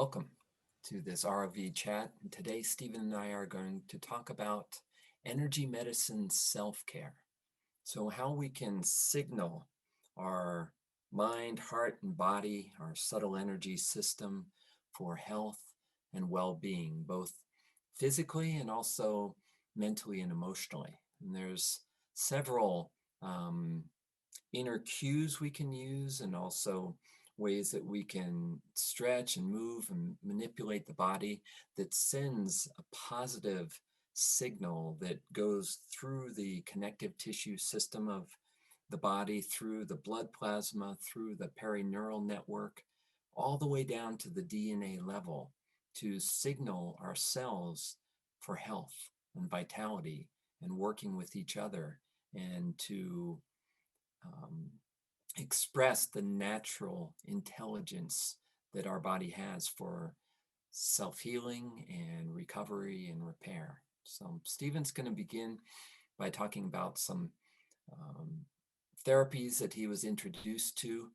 Welcome to this ROV chat. And today, Stephen and I are going to talk about energy medicine self-care. So how we can signal our mind, heart, and body, our subtle energy system for health and well-being, both physically and also mentally and emotionally. And there's several inner cues we can use, and also ways that we can stretch and move and manipulate the body that sends a positive signal that goes through the connective tissue system of the body, through the blood plasma, through the perineural network, all the way down to the DNA level to signal our cells for health and vitality and working with each other, and to um, express the natural intelligence that our body has for self-healing and recovery and repair. So Stephen's going to begin by talking about some um, therapies that he was introduced to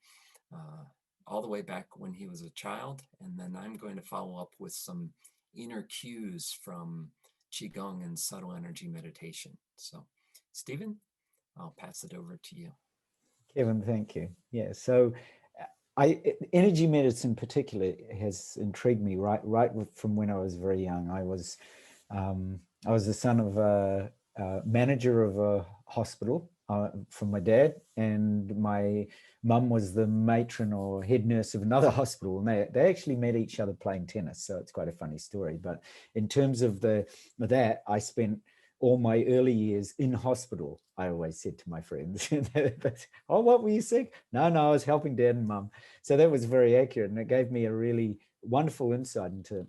uh, all the way back when he was a child, and then I'm going to follow up with some inner cues from Qigong and subtle energy meditation. So Stephen, I'll pass it over to you. Kevin, thank you. Yeah, so energy medicine particularly has intrigued me from when I was very young. I was the son of a manager of a hospital from my dad, and my mum was the matron or head nurse of another hospital, and they actually met each other playing tennis. So it's quite a funny story. But in terms of that, I spent all my early years in hospital. I always said to my friends, "Oh, what were you sick?" No, I was helping dad and mum. So that was very accurate, and it gave me a really wonderful insight into,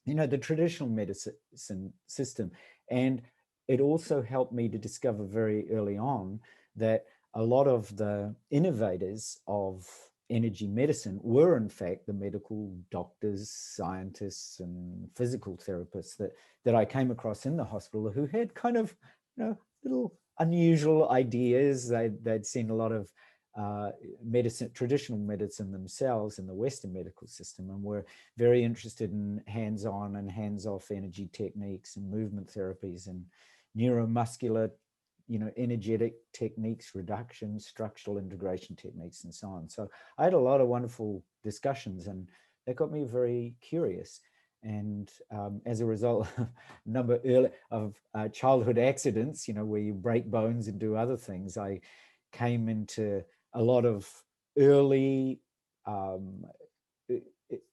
the traditional medicine system. And it also helped me to discover very early on that a lot of the innovators of energy medicine were in fact the medical doctors, scientists, and physical therapists that I came across in the hospital, who had kind of, little unusual ideas. They'd seen a lot of traditional medicine themselves in the Western medical system, and were very interested in hands-on and hands-off energy techniques and movement therapies and neuromuscular, energetic techniques, reduction, structural integration techniques, and so on. So I had a lot of wonderful discussions, and that got me very curious. And as a result, number of childhood accidents, where you break bones and do other things, I came into a lot of early,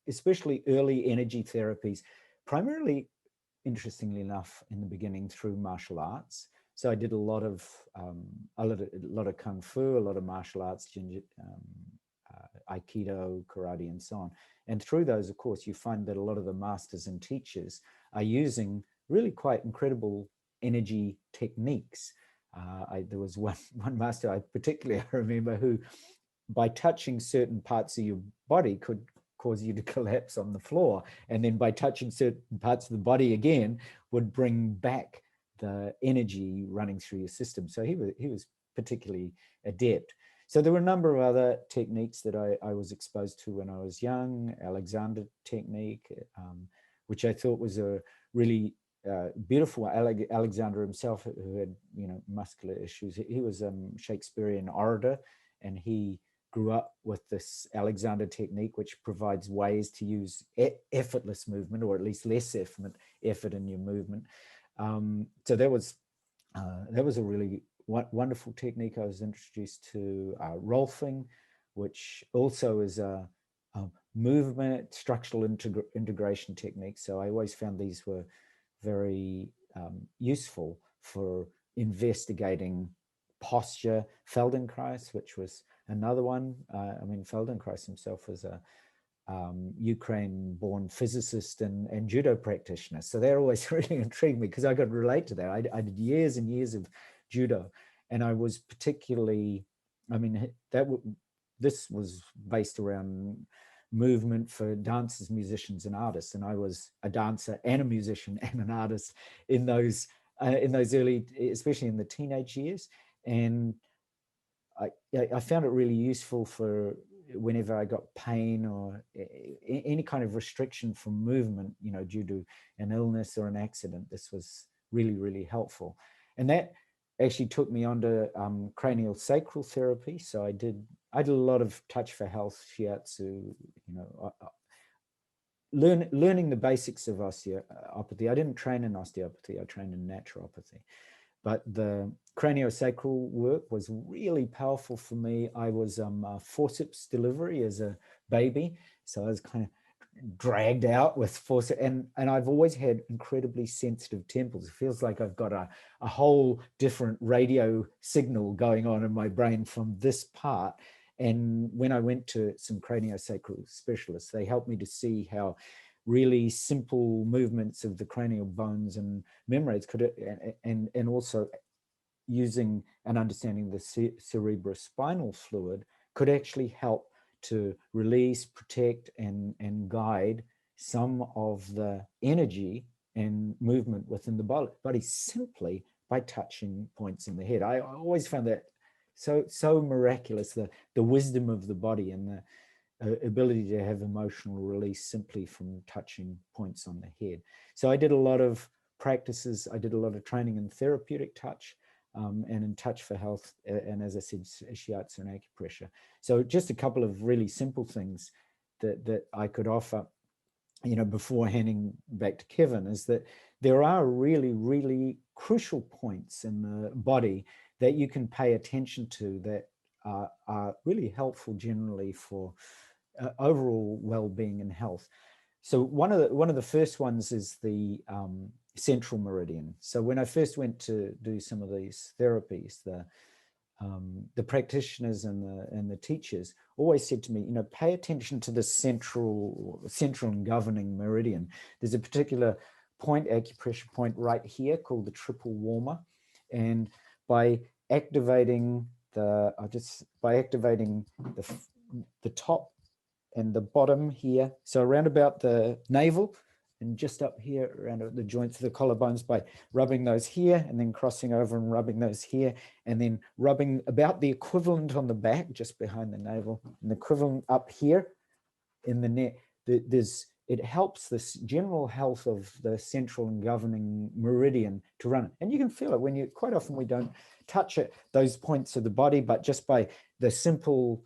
especially early energy therapies, primarily, interestingly enough, in the beginning through martial arts. So I did a lot of kung fu, a lot of martial arts, aikido, karate, and so on. And through those, of course, you find that a lot of the masters and teachers are using really quite incredible energy techniques. There was one master I particularly remember, who, by touching certain parts of your body, could cause you to collapse on the floor, and then by touching certain parts of the body again would bring back the energy running through your system. So he was particularly adept. So there were a number of other techniques that I was exposed to when I was young. Alexander technique, which I thought was a really beautiful. Alexander himself, who had muscular issues, he was Shakespearean orator, and he grew up with this Alexander technique, which provides ways to use effortless movement, or at least less effort in your movement. So that was a really wonderful technique. I was introduced to Rolfing, which also is a movement structural integration technique. So I always found these were very useful for investigating posture. Feldenkrais, which was another one. Feldenkrais himself was a Ukraine-born physicist and judo practitioner. So they're always really intrigued me, because I could relate to that. I did years and years of judo, and I was particularly, this was based around movement for dancers, musicians, and artists, and I was a dancer and a musician and an artist in those early, especially in the teenage years. And I found it really useful for whenever I got pain or any kind of restriction from movement, due to an illness or an accident, this was really, really helpful. And that actually took me onto cranial sacral therapy. So I did a lot of touch for health, shiatsu, learning the basics of osteopathy. I didn't train in osteopathy, I trained in naturopathy. But the craniosacral work was really powerful for me. I was forceps delivery as a baby, so I was kind of dragged out with force, and I've always had incredibly sensitive temples. It feels like I've got a whole different radio signal going on in my brain from this part. And when I went to some craniosacral specialists, they helped me to see how really simple movements of the cranial bones and membranes could, and also using and understanding the cerebrospinal fluid could actually help to release, protect, and guide some of the energy and movement within the body simply by touching points in the head. I always found that so miraculous, the wisdom of the body and the ability to have emotional release simply from touching points on the head. So I did a lot of practices. I did a lot of training in therapeutic touch, and in touch for health, and as I said, shiatsu and acupressure. So just a couple of really simple things that I could offer, before handing back to Kevin, is that there are really, really crucial points in the body that you can pay attention to that are really helpful generally for overall well-being and health. So one of the first ones is the central meridian. So when I first went to do some of these therapies, the practitioners and the teachers always said to me, pay attention to the central and governing meridian. There's a particular point, acupressure point right here called the triple warmer, and by activating the top and the bottom here, so around about the navel and just up here around the joints of the collarbones, by rubbing those here and then crossing over and rubbing those here, and then rubbing about the equivalent on the back just behind the navel and the equivalent up here in the neck. It helps this general health of the central and governing meridian to run. And you can feel it when quite often we don't touch those points of the body, but just by the simple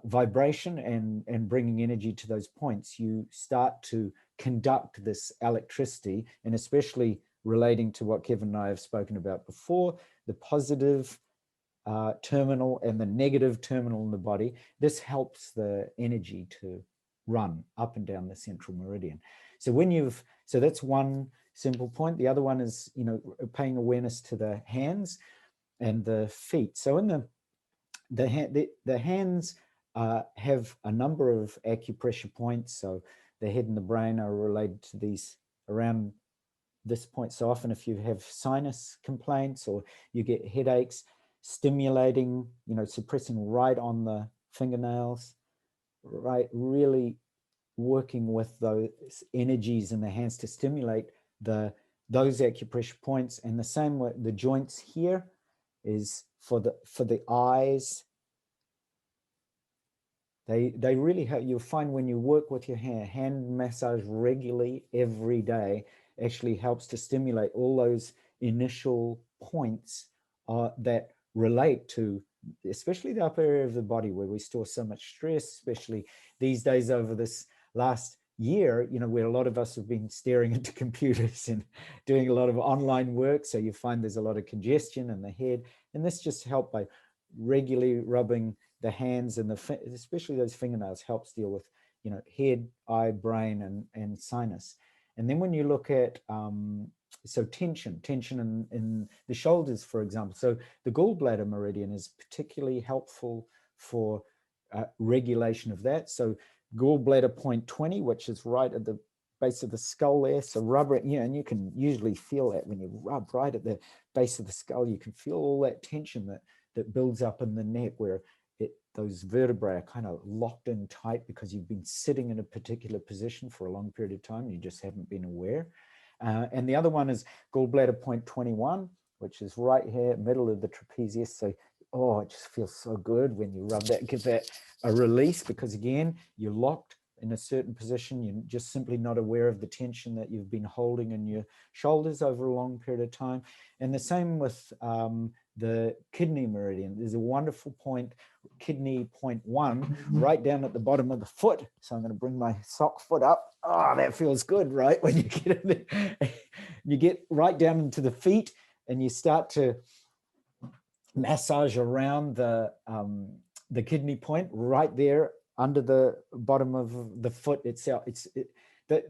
vibration and bringing energy to those points, you start to conduct this electricity, and especially relating to what Kevin and I have spoken about before, the positive terminal and the negative terminal in the body. This helps the energy to run up and down the central meridian. So that's one simple point. The other one is, paying awareness to the hands and the feet. So in the hands have a number of acupressure points. So the head and the brain are related to these around this point. So often if you have sinus complaints or you get headaches, stimulating, suppressing right on the fingernails, right, really working with those energies in the hands to stimulate those acupressure points. And the same with the joints here is for the eyes. They really help. You'll find when you work with your hand massage regularly every day actually helps to stimulate all those initial points that relate to especially the upper area of the body where we store so much stress, especially these days over this last year, where a lot of us have been staring into computers and doing a lot of online work. So you find there's a lot of congestion in the head, and this just helped by regularly rubbing the hands and especially those fingernails helps deal with, head, eye, brain, and sinus. And then when you look at so tension in the shoulders, for example. So the gallbladder meridian is particularly helpful for regulation of that. So gallbladder point 20, which is right at the base of the skull there. So rub it, and you can usually feel that when you rub right at the base of the skull, you can feel all that tension that builds up in the neck where those vertebrae are kind of locked in tight because you've been sitting in a particular position for a long period of time. You just haven't been aware. And the other one is gallbladder point 21, which is right here, middle of the trapezius. So oh, it just feels so good when you rub that, give that a release, because again, you're locked in a certain position. You're just simply not aware of the tension that you've been holding in your shoulders over a long period of time. And the same with the kidney meridian. There's a wonderful point, kidney point one, right down at the bottom of the foot. So I'm going to bring my sock foot up. Oh, that feels good, right? When you get in there, you get right down into the feet and you start to massage around the kidney point right there under the bottom of the foot itself. That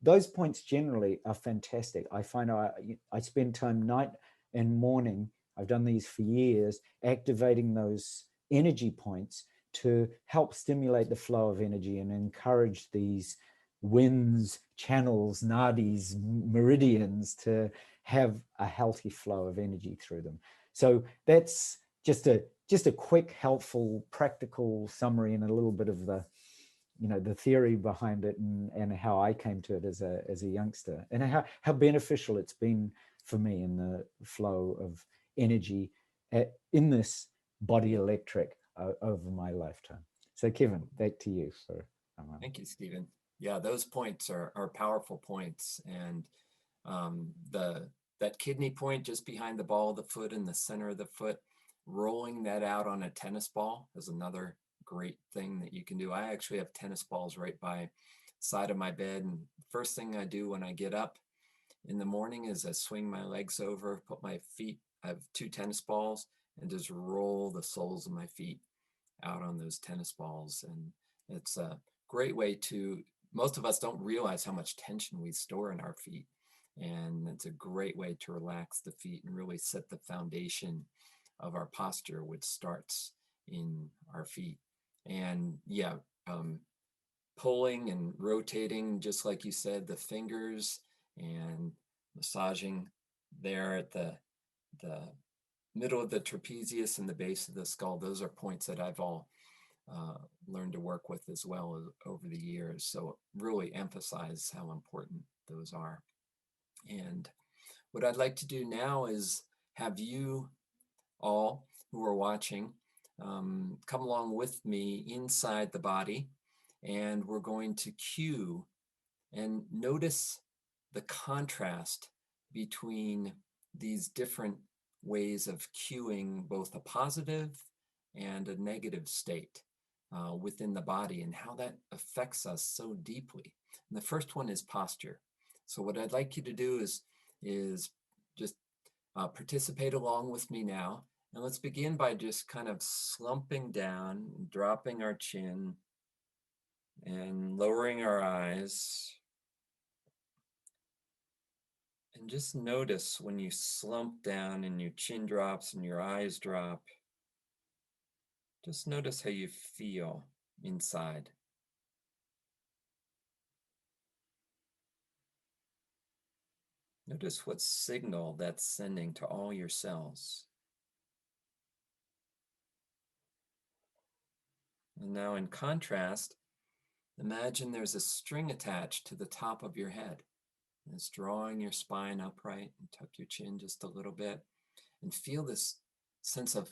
those points generally are fantastic. I find I spend time night and morning. I've done these for years, activating those energy points to help stimulate the flow of energy and encourage these winds, channels, nadis, meridians to have a healthy flow of energy through them. So that's just a quick, helpful, practical summary and a little bit of the theory behind it, and how I came to it as a youngster, and how beneficial it's been for me in the flow of energy in this body electric over my lifetime. So Kevin, back to you for a moment. Thank you, Stephen. Yeah, those points are powerful points. And the that kidney point just behind the ball of the foot in the center of the foot, rolling that out on a tennis ball is another great thing that you can do. I actually have tennis balls right by side of my bed. And first thing I do when I get up in the morning is I swing my legs over, put my feet, I have two tennis balls, and just roll the soles of my feet out on those tennis balls. And it's a great way to, most of us don't realize how much tension we store in our feet. And it's a great way to relax the feet and really set the foundation of our posture, which starts in our feet. And yeah, pulling and rotating, just like you said, the fingers and massaging there at the middle of the trapezius and the base of the skull. Those are points that I've all learned to work with as well over the years. So really emphasize how important those are. And what I'd like to do now is have you all who are watching come along with me inside the body, and we're going to cue and notice the contrast between these different ways of cueing both a positive and a negative state within the body, and how that affects us so deeply. And the first one is posture. So what I'd like you to do is just participate along with me now. And let's begin by just kind of slumping down, dropping our chin, and lowering our eyes. And just notice when you slump down and your chin drops and your eyes drop, just notice how you feel inside. Notice what signal that's sending to all your cells. And now in contrast, imagine there's a string attached to the top of your head. And it's drawing your spine upright, and tuck your chin just a little bit, and feel this sense of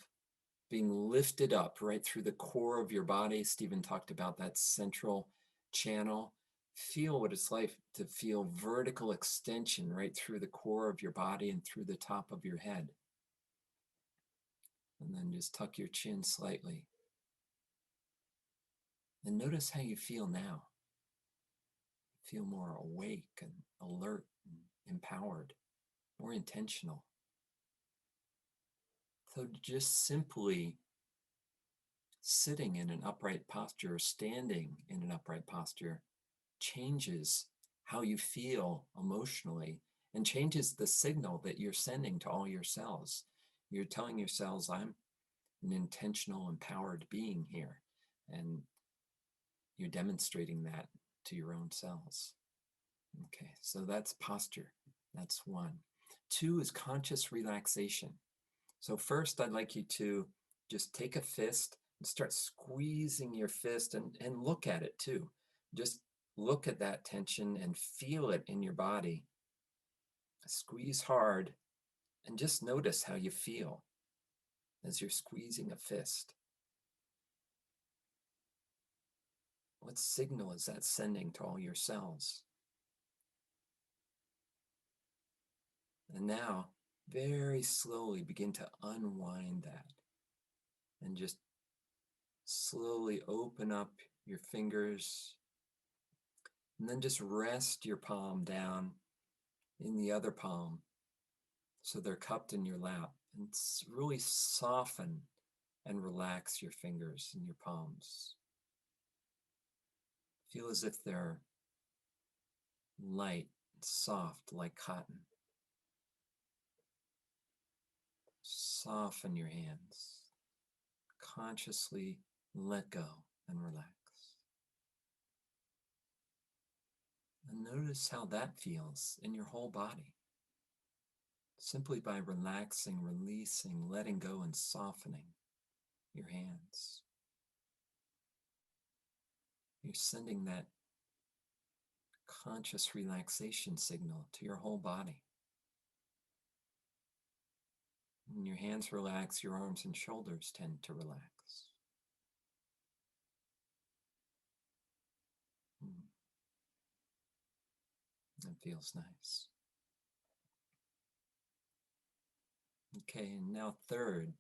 being lifted up right through the core of your body. Stephen talked about that central channel. Feel what it's like to feel vertical extension right through the core of your body and through the top of your head. And then just tuck your chin slightly. And notice how you feel now. Feel more awake and alert and empowered, more intentional. So just simply sitting in an upright posture or standing in an upright posture changes how you feel emotionally and changes the signal that you're sending to all your cells. You're telling your cells, I'm an intentional, empowered being here. And you're demonstrating that to your own cells. Okay, so that's posture. That's one. Two is conscious relaxation. So first, I'd like you to just take a fist and start squeezing your fist, and look at it too. Just look at that tension and feel it in your body. Squeeze hard and just notice how you feel. as you're squeezing a fist. What signal is that sending to all your cells? And now, very slowly begin to unwind that and just slowly open up your fingers, and then just rest your palm down in the other palm so they're cupped in your lap, and really soften and relax your fingers and your palms. Feel as if they're light, soft like cotton. Soften your hands. Consciously let go and relax. And notice how that feels in your whole body. Simply by relaxing, releasing, letting go, and softening your hands. You're sending that conscious relaxation signal to your whole body. When your hands relax, your arms and shoulders tend to relax. That feels nice. Okay, and now third,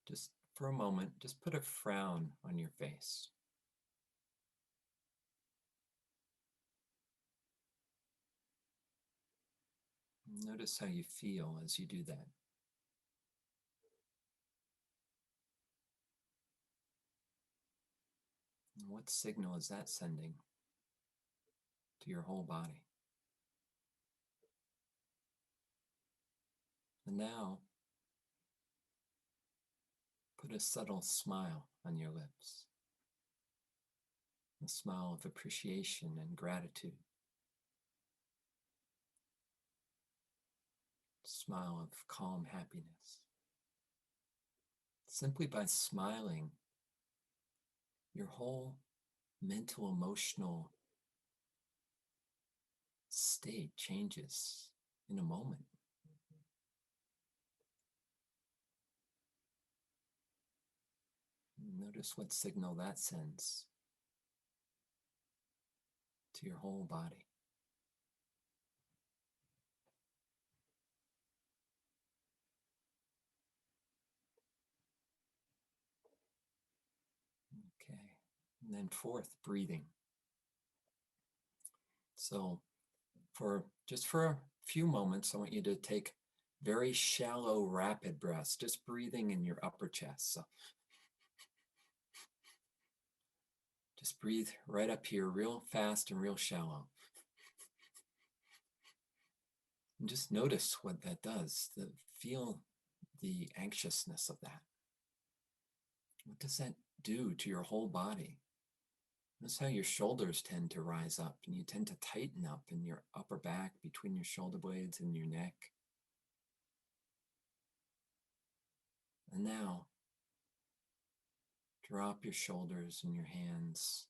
just for a moment, just put a frown on your face. Notice how you feel as you do that. And what signal is that sending to your whole body? And now, put a subtle smile on your lips. A smile of appreciation and gratitude. A smile of calm happiness. Simply by smiling, your whole mental, emotional state changes in a moment. Notice what signal that sends to your whole body. Okay, and then fourth, breathing. So for a few moments, I want you to take very shallow, rapid breaths, just breathing in your upper chest. So just breathe right up here, real fast and real shallow. And just notice what that does. Feel the anxiousness of that. What does that do to your whole body? Notice how your shoulders tend to rise up, and you tend to tighten up in your upper back, between your shoulder blades and your neck. And now, drop your shoulders and your hands,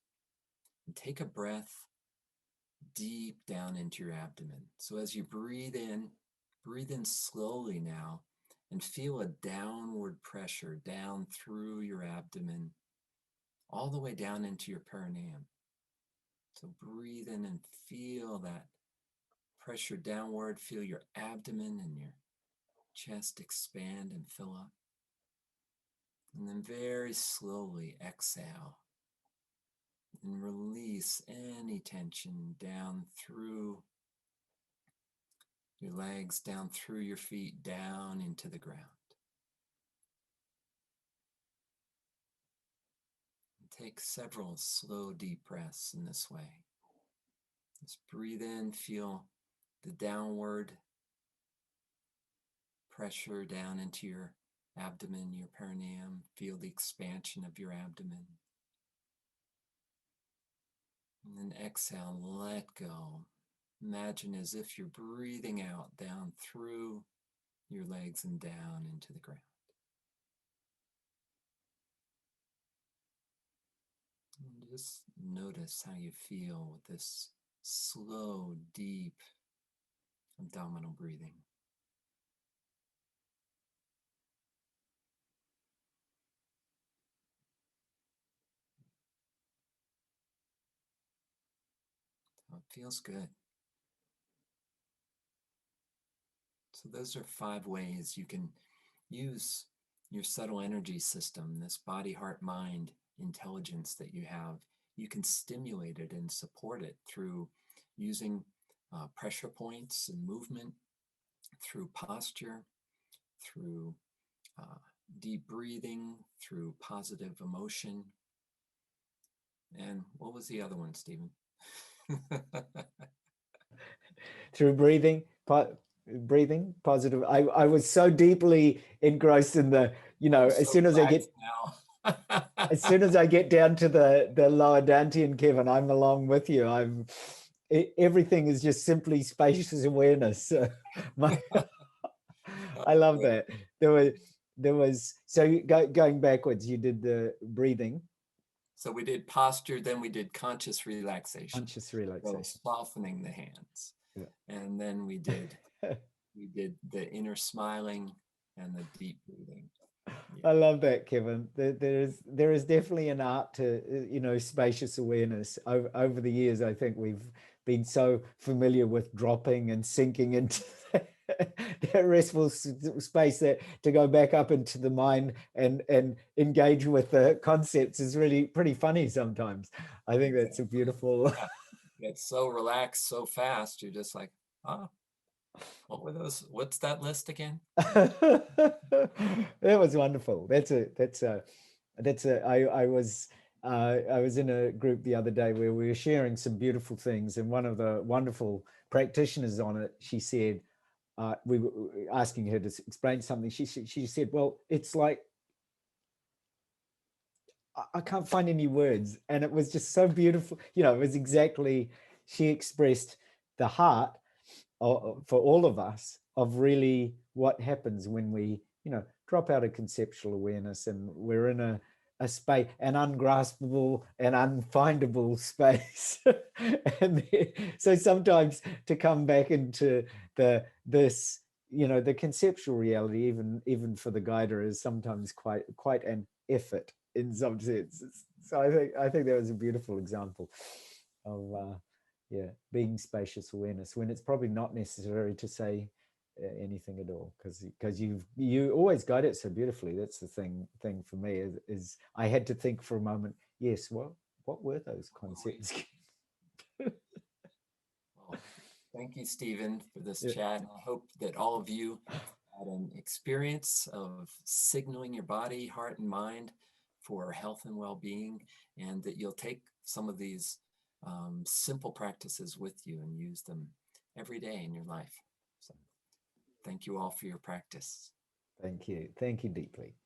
and take a breath deep down into your abdomen. So as you breathe in slowly now, and feel a downward pressure down through your abdomen, all the way down into your perineum. So breathe in and feel that pressure downward. Feel your abdomen and your chest expand and fill up. And then very slowly exhale and release any tension down through your legs, down through your feet, down into the ground. And take several slow, deep breaths in this way. Just breathe in, feel the downward pressure down into your abdomen, your perineum. Feel the expansion of your abdomen. And then exhale, let go. Imagine as if you're breathing out down through your legs and down into the ground. And just notice how you feel with this slow, deep abdominal breathing. Feels good. So those are 5 ways you can use your subtle energy system, this body, heart, mind intelligence that you have. You can stimulate it and support it through using pressure points and movement, through posture, through uh, deep breathing, through positive emotion. And what was the other one, Stephen? Through breathing positive. I was so deeply engrossed in the, I'm as so soon as I relaxed get now. as soon as I get down to the lower Dantian, Kevin, I'm along with you. Everything is just simply spacious awareness. My, I love Good. that. There was so going backwards. You did the breathing, So we did posture, then we did conscious relaxation. conscious So relaxation. softening the hands. Yeah. And then we did the inner smiling and the deep breathing. Yeah. I love that, Kevin. There is definitely an art to spacious awareness. Over the years, I think we've been so familiar with dropping and sinking into that restful space that to go back up into the mind and engage with the concepts is really pretty funny sometimes. I think that's a Exactly. beautiful. Yeah. Get so relaxed so fast. You're just like, ah, what were those? What's that list again? That was wonderful. I was in a group the other day where we were sharing some beautiful things, and one of the wonderful practitioners on it, she said, we were asking her to explain something. She said, "Well, it's like I can't find any words," and it was just so beautiful. It was exactly she expressed the heart for all of us of really what happens when we drop out of conceptual awareness and we're in a space, an ungraspable and unfindable space. And so sometimes to come back into this the conceptual reality, even for the guider, is sometimes quite an effort in some senses. So I think that was a beautiful example of yeah, being spacious awareness when it's probably not necessary to say anything at all, because you always guide it so beautifully. That's the thing for me is I had to think for a moment. Yes, what were those concepts? Well, thank you, Stephen, for this Yeah, chat. I hope that all of you had an experience of signaling your body, heart, and mind for health and well-being, and that you'll take some of these simple practices with you and use them every day in your life. So thank you all for your practice. thank you deeply.